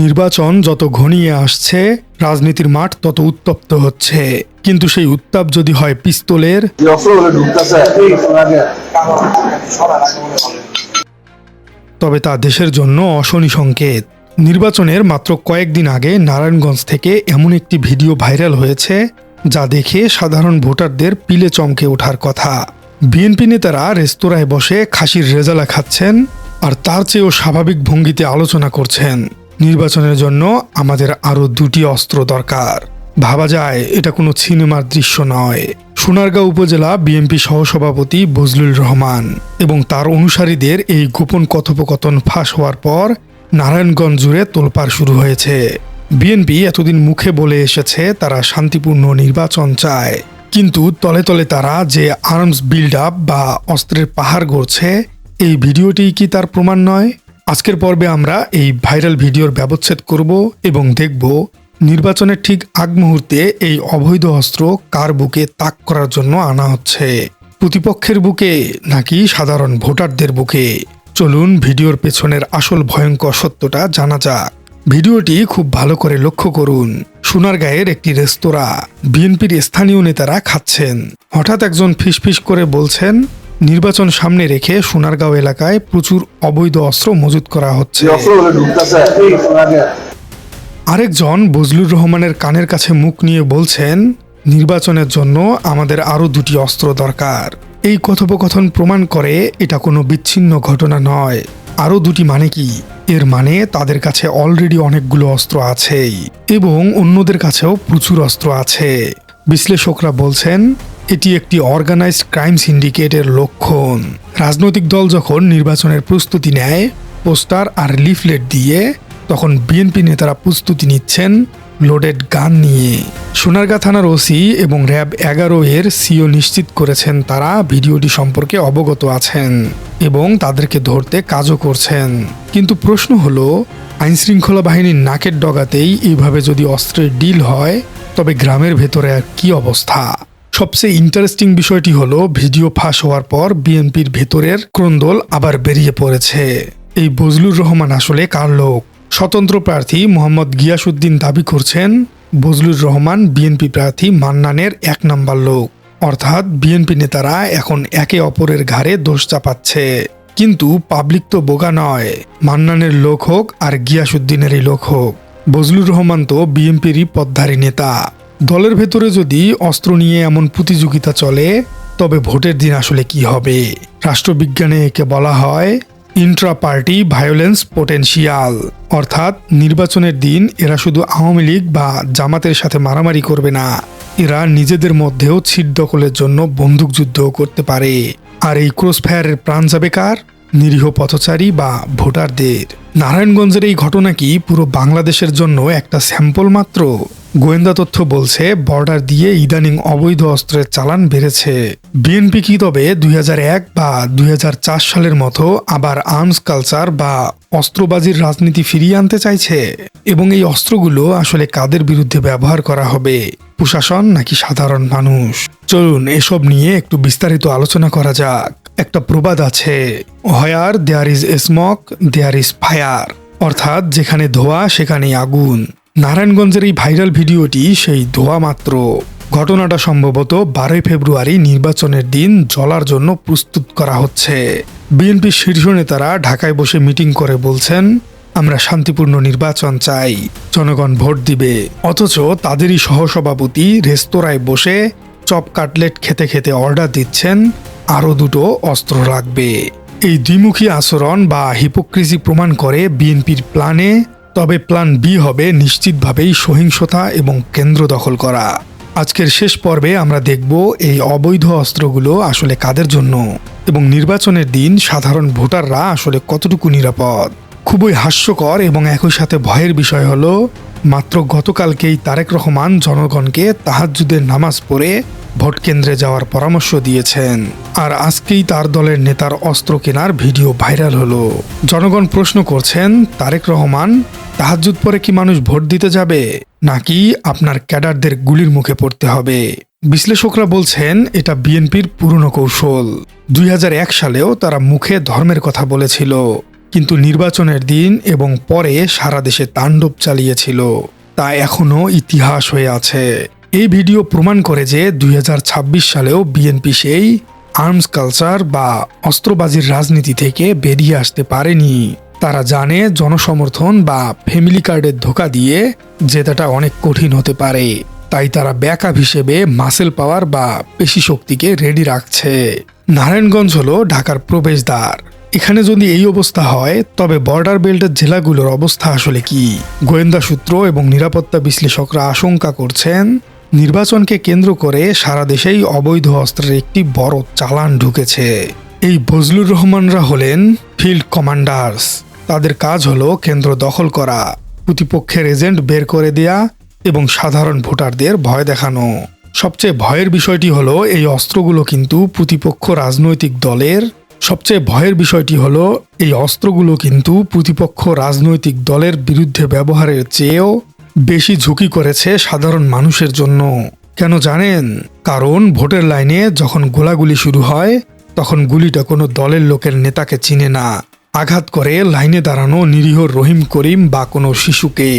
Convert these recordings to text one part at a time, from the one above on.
নির্বাচন যত ঘনিয়ে আসছে রাজনীতির মাঠ তত উত্তপ্ত হচ্ছে, কিন্তু সেই উত্তাপ যদি হয় পিস্তলের, তবে তা দেশের জন্য অশনি সংকেত। নির্বাচনের মাত্র কয়েকদিন আগে নারায়ণগঞ্জ থেকে এমন একটি ভিডিও ভাইরাল হয়েছে যা দেখে সাধারণ ভোটারদের পিলে চমকে ওঠার কথা। বিএনপি নেতারা রেস্তোরাঁয় বসে খাসির রেজালা খাচ্ছেন আর তার চেয়েও স্বাভাবিক ভঙ্গিতে আলোচনা করছেন নির্বাচনের জন্য আমাদের আরও দুটি অস্ত্র দরকার। ভাবা যায় এটা কোনো সিনেমার দৃশ্য নয়। সোনারগাঁও উপজেলা বিএনপি সহসভাপতি বজলুর রহমান এবং তার অনুসারীদের এই গোপন কথোপকথন ফাঁস হওয়ার পর নারায়ণগঞ্জ জুড়ে তোলপাড় শুরু হয়েছে। বিএনপি এতদিন মুখে বলে এসেছে তারা শান্তিপূর্ণ নির্বাচন চায়, কিন্তু তলে তলে তারা যে আর্মস বিল্ড আপ বা অস্ত্রের পাহাড় গড়ছে, এই ভিডিওটি কি তার প্রমাণ নয়? আজকের পর্বে আমরা এই ভাইরাল ভিডিওর ব্যবচ্ছেদ করব এবং দেখব নির্বাচনের ঠিক আগ মুহূর্তে এই অবৈধ অস্ত্র কার বুকে তাক করার জন্য আনা হচ্ছে, প্রতিপক্ষের বুকে নাকি সাধারণ ভোটারদের বুকে। চলুন ভিডিওর পেছনের আসল ভয়ঙ্কর সত্যটা জানা যাক। ভিডিওটি খুব ভালো করে লক্ষ্য করুন। সোনারগাঁয়ের একটি রেস্তোরাঁ, বিএনপির স্থানীয় নেতারা খাচ্ছেন। হঠাৎ একজন ফিসফিস করে বলছেন নির্বাচন সামনে রেখে সোনারগাঁও এলাকায় প্রচুর অবৈধ অস্ত্র মজুত করা হচ্ছে। আরেকজন বজলুর রহমানের কানের কাছে মুখ নিয়ে বলছেন নির্বাচনের জন্য আমাদের আরও দুটি অস্ত্র দরকার। এই কথোপকথন প্রমাণ করে এটা কোনো বিচ্ছিন্ন ঘটনা নয়। আরও দুটি মানে কি? এর মানে তাদের কাছে অলরেডি অনেকগুলো অস্ত্র আছেই এবং অন্যদের কাছেও প্রচুর অস্ত্র আছে। বিশ্লেষকরা বলছেন এটি একটি অর্গানাইজড ক্রাইম সিন্ডিকেটের লক্ষণ। রাজনৈতিক দল যখন নির্বাচনের প্রস্তুতি নেয় পোস্টার আর লিফলেট দিয়ে, তখন বিএনপি নেতারা প্রস্তুতি নিচ্ছেন লোডেড গান নিয়ে। সোনারগাঁ থানার ওসি এবং র্যাব 11 এর সিও নিশ্চিত করেছেন তারা ভিডিওটি সম্পর্কে অবগত আছেন এবং তাদেরকে ধরতে কাজও করছেন। কিন্তু প্রশ্ন হলো, আইনশৃঙ্খলা বাহিনীর নাকের ডগাতেই এইভাবে যদি অস্ত্রের ডিল হয়, তবে গ্রামের ভেতরে আর কি অবস্থা? সবচেয়ে ইন্টারেস্টিং বিষয়টি হলো ভিডিও ফাঁস হওয়ার পর বিএনপির ভেতরের ক্রন্দল আবার বেরিয়ে পড়েছে। এই বজলুর রহমান আসলে কার লোক? স্বতন্ত্র প্রার্থী মোহাম্মদ গিয়াসউদ্দিন দাবি করছেন বজলুর রহমান বিএনপি প্রার্থী মান্নানের 1 নাম্বার লোক, অর্থাৎ বিএনপি নেতারা এখন একে অপরের ঘাড়ে দোষ চাপাচ্ছে। কিন্তু পাবলিক তো বোকা নয়। মান্নানের লোক হোক আর গিয়াসউদ্দিনেরই লোক হোক, বজলুর রহমান তো বিএনপিরই পথধারী নেতা। দলের ভেতরে যদি অস্ত্র নিয়ে এমন প্রতিযোগিতা চলে, তবে ভোটের দিন আসলে কি হবে? রাষ্ট্রবিজ্ঞানে একে বলা হয় ইন্ট্রা পার্টি ভায়োলেন্স পোটেনশিয়াল, অর্থাৎ নির্বাচনের দিন এরা শুধু আওয়ামী লীগ বা জামাতের সাথে মারামারি করবে না, এরা নিজেদের মধ্যেও ছিট দখলের জন্য বন্দুকযুদ্ধও করতে পারে। আর এই ক্রসফায়ারের প্রাণ যাবে কার? নিরীহ পথচারী বা ভোটারদের। নারায়ণগঞ্জের এই ঘটনা কি পুরো বাংলাদেশের জন্য একটা স্যাম্পল মাত্র? গোয়েন্দা তথ্য বলছে বর্ডার দিয়ে ইদানিং অবৈধ অস্ত্রের চালান বেড়েছে। বিএনপি কি তবে 2001 বা 2004 সালের মতো আবার আর্মস কালচার বা অস্ত্রবাজির রাজনীতি ফিরিয়ে আনতে চাইছে? এবং এই অস্ত্রগুলো আসলে কাদের বিরুদ্ধে ব্যবহার করা হবে? প্রশাসন নাকি সাধারণ মানুষ? চলুন এসব নিয়ে একটু বিস্তারিত আলোচনা করা যাক। একটা প্রবাদ আছে, where there is smoke there is fire, অর্থাৎ যেখানে ধোঁয়া সেখানেই আগুন। নারায়ণগঞ্জের এই ভাইরাল ভিডিওটি সেই ধোঁয়া মাত্র। ঘটনাটা সম্ভবত 12 ফেব্রুয়ারি নির্বাচনের দিন জ্বলার জন্য প্রস্তুত করা হচ্ছে। বিএনপির শীর্ষ নেতারা ঢাকায় বসে মিটিং করে বলছেন আমরা শান্তিপূর্ণ নির্বাচন চাই, জনগণ ভোট দিবে। অথচ তাদেরই সহসভাপতি রেস্তোরাঁয় বসে চপ কাটলেট খেতে খেতে অর্ডার দিচ্ছেন আরও দুটো অস্ত্র লাগবে। এই দ্বিমুখী আচরণ বা হিপোক্রিসি প্রমাণ করে বিএনপির প্ল্যানে, তবে প্ল্যান বি হবে নিশ্চিতভাবেই সহিংসতা এবং কেন্দ্র দখল করা। আজকের শেষ পর্বে আমরা দেখব এই অবৈধ অস্ত্রগুলো আসলে কাদের জন্য এবং নির্বাচনের দিন সাধারণ ভোটাররা আসলে কতটুকু নিরাপদ। খুবই হাস্যকর এবং একই সাথে ভয়ের বিষয় হলো, মাত্র গতকালকেই তারেক রহমান জনগণকে তাহাজ্জুদের নামাজ পড়ে ভোট কেন্দ্রে যাওয়ার পরামর্শ দিয়েছেন, আর আজকেই তার দলের নেতার অস্ত্র কেনার ভিডিও ভাইরাল হলো। জনগণ প্রশ্ন করছেন তারেক রহমান, তাহাজ্জুদ পরে কি মানুষ ভোট দিতে যাবে, নাকি আপনার ক্যাডারদের গুলির মুখে পড়তে হবে? বিশ্লেষকরা বলছেন এটা বিএনপির পুরনো কৌশল। 2001 সালেও তারা মুখে ধর্মের কথা বলেছিল, কিন্তু নির্বাচনের দিন এবং পরে সারা দেশে তাণ্ডব চালিয়েছিল, তা এখনো ইতিহাস হয়ে আছে। এই ভিডিও প্রমাণ করে যে 2026 সালেও বিএনপি সেই আর্মস কালচার বা অস্ত্রবাজির রাজনীতি থেকে বেরিয়ে আসতে পারেনি। তারা জানে জনসমর্থন বা ফ্যামিলি কার্ডের ধোকা দিয়ে জেতাটা অনেক কঠিন হতে পারে, তাই তারা ব্যাকআপ হিসেবে মাসেল পাওয়ার বা পেশি শক্তিকে রেডি রাখছে। নারায়ণগঞ্জ হলো ঢাকার প্রবেশদ্বার। এখানে যদি এই অবস্থা হয় তবে বর্ডার বেল্টের জেলাগুলোর অবস্থা আসলে কি? গোয়েন্দা সূত্র এবং নিরাপত্তা বিশ্লেষকরা আশঙ্কা করছেন নির্বাচনকে কেন্দ্র করে সারা দেশেই অবৈধ অস্ত্রের একটি বড় চালান ঢুকেছে। এই বজলুর রহমানরা হলেন ফিল্ড কমান্ডার্স। তাদের কাজ হলো কেন্দ্র দখল করা, প্রতিপক্ষের এজেন্ট বের করে দেয়া এবং সাধারণ ভোটারদের ভয় দেখানো। সবচেয়ে ভয়ের বিষয়টি হলো এই অস্ত্রগুলো কিন্তু প্রতিপক্ষ রাজনৈতিক দলের বিরুদ্ধে ব্যবহারের চেয়েও বেশি ঝুঁকি করেছে সাধারণ মানুষের জন্য। কেন জানেন? কারণ ভোটের লাইনে যখন গোলাগুলি শুরু হয় তখন গুলিটা কোনো দলের লোকের নেতাকে চিনে না, আঘাত করে লাইনে দাঁড়ানো নিরীহ রহিম করিম বা কোনো শিশুকে।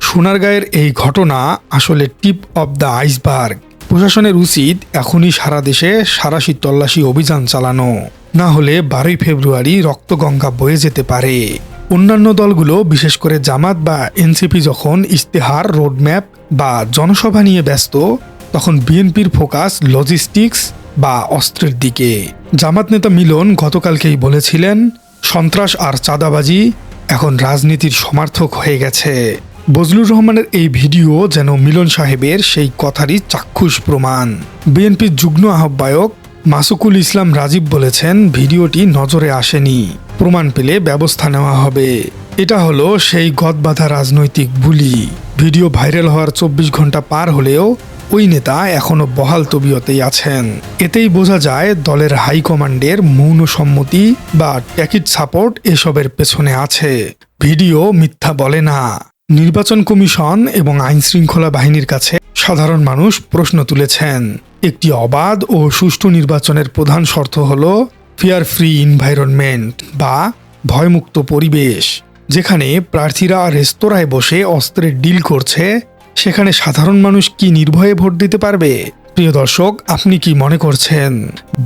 সোনারগাঁয়ের এই ঘটনা আসলে টিপ অব দ্য আইসবার্গ। প্রশাসনের উচিত এখনই সারা দেশে সাঁড়াশি তল্লাশি অভিযান চালানো, না হলে 12ই ফেব্রুয়ারি রক্তগঙ্গা বয়ে যেতে পারে। অন্যান্য দলগুলো বিশেষ করে জামাত বা এনসিপি যখন ইশতেহার, রোডম্যাপ বা জনসভা নিয়ে ব্যস্ত, তখন বিএনপির ফোকাস লজিস্টিক্স বা অস্ত্রের দিকে। জামাত নেতা মিলন গতকালকেই বলেছিলেন সন্ত্রাস আর চাঁদাবাজি এখন রাজনীতির সমার্থক হয়ে গেছে। বজলুর রহমানের এই ভিডিও যেন মিলন সাহেবের সেই কথারই চাক্ষুষ প্রমাণ। বিএনপির যুগ্ম আহ্বায়ক মাসুকুল ইসলাম রাজীব বলেছেন ভিডিওটি নজরে আসেনি, প্রমাণ পেলে ব্যবস্থা নেওয়া হবে। এটা হলো সেই গদবাঁধা রাজনৈতিক বুলি। ভিডিও ভাইরাল হওয়ার 24 ঘন্টা পার হলেও ওই নেতা এখনো বহাল তবিয়তেই আছেন। এতেই বোঝা যায় দলের হাইকমান্ডের মৌন সম্মতি বা ট্যাকিট সাপোর্ট এসবের পেছনে আছে। ভিডিও মিথ্যা বলে না। নির্বাচন কমিশন এবং আইন শৃঙ্খলা বাহিনীর কাছে সাধারণ মানুষ প্রশ্ন তুলেছেন। একটি অবাধ ও সুষ্ঠু নির্বাচনের প্রধান শর্ত হল ফেয়ার ফ্রি এনভায়রনমেন্ট বা ভয়মুক্ত পরিবেশ। যেখানে প্রার্থীরা রেস্তোরাঁয় বসে অস্ত্রের ডিল করছে, সেখানে সাধারণ মানুষ কি নির্ভয়ে ভোট দিতে পারবে? প্রিয় দর্শক, আপনি কি মনে করছেন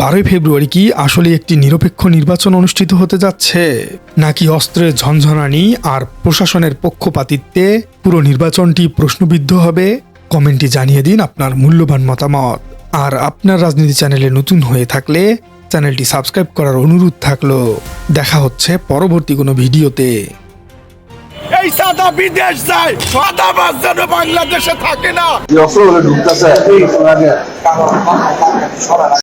12ই ফেব্রুয়ারি কি আসলে একটি নিরপেক্ষ নির্বাচন অনুষ্ঠিত হতে যাচ্ছে, নাকি অস্ত্রের ঝনঝনানি আর প্রশাসনের পক্ষপাতিত্বে পুরো নির্বাচনটি প্রশ্নবিদ্ধ হবে? কমেন্টে জানিয়ে দিন আপনার মূল্যবান মতামত। আর আপনার রাজনীতি চ্যানেলে নতুন হয়ে থাকলে চ্যানেলটি সাবস্ক্রাইব করার অনুরোধ থাকলো। দেখা হচ্ছে পরবর্তী কোনো ভিডিওতে। এই সাদা বিদেশ যায়, সাদা বাস যেন বাংলাদেশে থাকে না।